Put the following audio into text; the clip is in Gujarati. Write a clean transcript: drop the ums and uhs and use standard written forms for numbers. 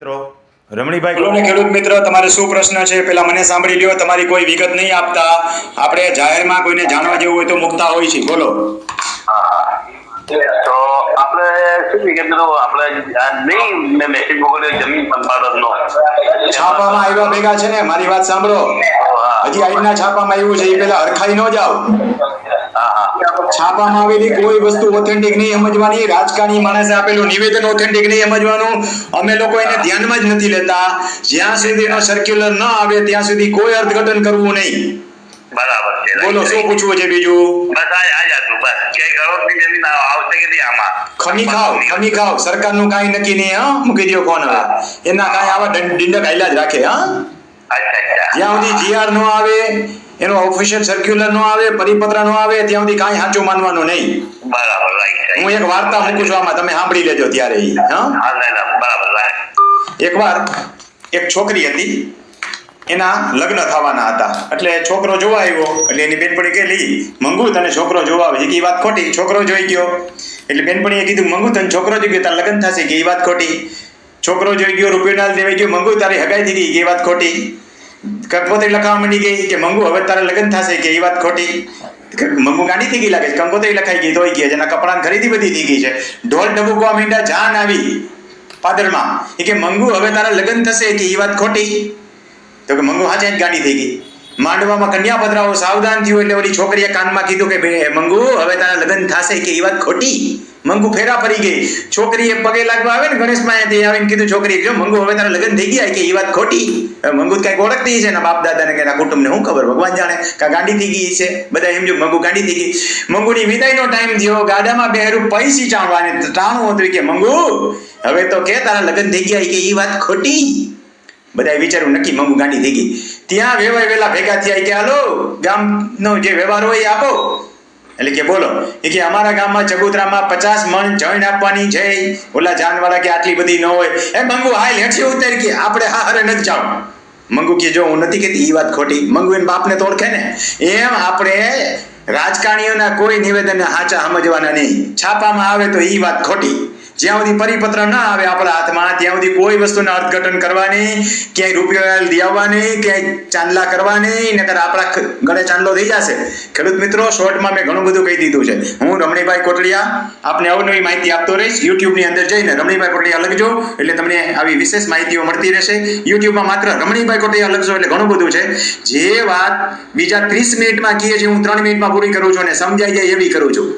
મિત્રો રમણીભાઈ બોલો ને ખેડૂત મિત્ર, તમારે શું પ્રશ્ન છે? પેલા મને સાંભળી લ્યો. તમારી કોઈ વિગત નહીં આપતા. આપણે જાહેરમાં કોઈને જાણવા જેવું હોય તો મુકતા હોય છે. બોલો. તો આપણે શું વિગત આપણે નહીં મેસેજ મોકલ્યો જમીન સંપાદનનો છાપામાં આવ્યા ભેગા છે ને, મારી વાત સાંભળો. હજી આજના છાપામાં આવ્યું છે, એ પેલા હરખાઈ ન જાઓ. છાપામાં આવેલી કોઈ વસ્તુ ઓથેન્ટિક નહીં સમજવાની. રાજકારણી માણસે આપેલું નિવેદન ઓથેન્ટિક નહીં સમજવાનું. અમે લોકો એને ધ્યાનમાં જ નથી લેતા. જ્યાં સુધીનો સર્ક્યુલર ન આવે ત્યાં સુધી કોઈ અર્થઘટન કરવું નહીં. બરાબર છે. બોલો, શું પૂછવું છે બીજું? બસ આ જ હતું. બસ કે કરોડની જમીન આવશે કે નહીં આમાં? ખમી ખાવ. સરકારનું કાંઈ નક્કી નહીં. હા, મૂકી દો ફોન હવે. એના કાંઈ આવા ડીંડક હાલ્યા જ રાખે. હા, અચ્છા. જ્યાં સુધી જીઆર નો આવે, એનો ઓફિશિયલ સર્ક્યુલર નો આવે, પરિપત્ર નો આવે, ત્યાં સુધી કાંઈ સાચું માનવાનું નહીં. બરાબર, રાઈટ. હું એક વાર્તા મૂકું છું આમાં, તમે સાંભળી લેજો ત્યારે. બરાબર, રાઈટ. એકવાર એક છોકરી હતી, એના લગ્ન થવાના હતા. એટલે છોકરો જોવા આવ્યો. એટલે એની બેનપણી કે લી મંગુ તને છોકરો જોવા આવે છે. કે એ વાત ખોટી. છોકરો જોઈ ગયો. એટલે બેનપણીએ કીધું મંગુ તને છોકરો જોઈ ગયો, તારે લગ્ન થશે. કે એ વાત ખોટી. છોકરો જોઈ ગયો, રૂપિયો દેવાઈ ગયો. મંગુ તારી હગાઈ થઈ ગઈ. કે એ વાત ખોટી. કંકોત્રી લખાવા માંડી ગઈ. કે મંગુ હવે તારે લગ્ન થશે. કે એ વાત ખોટી. મંગુ ગાંડી થઈ ગઈ લાગે છે. કંકોત્રી લખાઈ ગઈ તોય ગયા. એના કપડાની ખરીદી બધી થઈ ગઈ છે. ઢોલ ઢબુકવા માંડ્યા. જાન આવી પાદરમાં. એ કે મંગુ હવે તારા લગ્ન થશે. કે એ વાત ખોટી. તો કે મંગુ હાચે જ ગાંડી થઈ ગઈ. માંડવામાં કન્યા પધરાવો સાવધાન થયું. એટલે ઓલી છોકરીએ કાનમાં કીધું કે મંગુ હવે તારા લગ્ન થશે. કે એ વાત ખોટી. મંગુ ફેરા ફરી ગઈ. છોકરીએ પગે લાગવા આવે ને ગણેશમાં તે આવીને કીધું છોકરી જો મંગુ હવે તારા લગ્ન થઈ ગયા. કે એ વાત ખોટી. મંગુ કઈક ઓળખતી છે ને બાપ દાદાને કે એના કુટુંબને શું ખબર, ભગવાન જાણે. કા ગાંડી થઈ ગઈ છે. બધા એમ જો મંગુ ગાંડી થઈ ગઈ. મંગુની વિદાયનો ટાઈમ થયો. ગાડામાં બેહરું પૈસી ચાણવાને ટાણું હતું. કે મંગુ હવે તો કે તારા લગ્ન થઈ ગયા. કે એ વાત ખોટી. બધાએ વિચાર્યું નક્કી મંગુ ગાંડી થઈ ગઈ. ત્યાં વેવાય વેલા ભેગા થયા. કે હાલો ગામનો જે વ્યવહાર હોય એ આપો. એટલે કે બોલો. એ કે અમારા ગામમાં ચબુતરામાં 50 મણ જણ આપવાની છે. ઓલા જાનવાળા કે આટલી બધી ન હોય. એ મંગુ હાલ હેઠી ઉતર. કે આપણે હા હરે નથી જાવ. મંગુ કે જો હું નથી કહેતી એ વાત ખોટી. મંગુ એને બાપને તો ઓળખે ને. એમ આપણે રાજકારણીઓના કોઈ નિવેદનને સાચા સમજવાના નહીં. છાપામાં આવે તો એ વાત ખોટી. જ્યાં સુધી પરિપત્ર ના આવે આપણા હાથમાં ત્યાં સુધી કોઈ વસ્તુને અર્થઘટન કરવાની, ક્યાંય રૂપિયો દેવાની, ક્યાંય ચાંદલા કરવાની, નકર આપણા ગળે ચાંદલો થઈ જશે. ખેડૂત મિત્રો, શોર્ટમાં મેં ઘણું બધું કહી દીધું છે. હું રમણીભાઈ કોટડિયા આપને અવનવી માહિતી આપતો રહીશ. યુટ્યુબની અંદર જઈને રમણીભાઈ કોટડિયા લખજો એટલે તમને આવી વિશેષ માહિતીઓ મળતી રહેશે. યુટ્યુબમાં માત્ર રમણીભાઈ કોટડિયા લખજો એટલે ઘણું બધું છે. જે વાત બીજા 30 મિનિટમાં કહીએ છીએ હું 3 મિનિટમાં પૂરી કરું છું અને સમજાઈ જાય એવી કરું છું.